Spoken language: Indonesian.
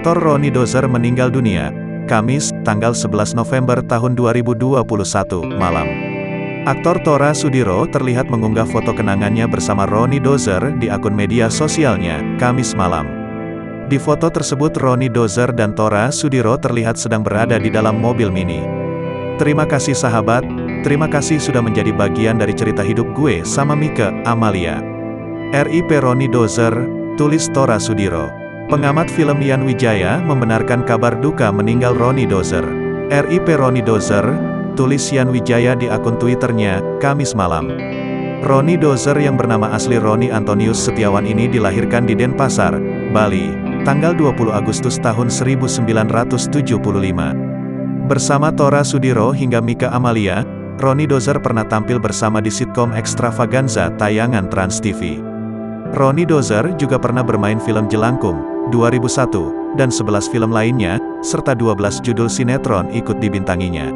Aktor Roni Dozer meninggal dunia, Kamis, tanggal 11 November tahun 2021, malam. Aktor Tora Sudiro terlihat mengunggah foto kenangannya bersama Roni Dozer di akun media sosialnya, Kamis malam. Di foto tersebut Roni Dozer dan Tora Sudiro terlihat sedang berada di dalam mobil mini. "Terima kasih sahabat, terima kasih sudah menjadi bagian dari cerita hidup gue sama Mike Amalia. RIP Roni Dozer," tulis Tora Sudiro. Pengamat film Yan Wijaya membenarkan kabar duka meninggal Roni Dozer. "RIP Roni Dozer," tulis Yan Wijaya di akun Twitternya, Kamis malam. Roni Dozer yang bernama asli Roni Antonius Setiawan ini dilahirkan di Denpasar, Bali, tanggal 20 Agustus tahun 1975. Bersama Tora Sudiro hingga Mike Amalia, Roni Dozer pernah tampil bersama di sitkom Extravaganza tayangan Trans TV. Roni Dozer juga pernah bermain film Jelangkung, 2001, dan 11 film lainnya, serta 12 judul sinetron ikut dibintanginya.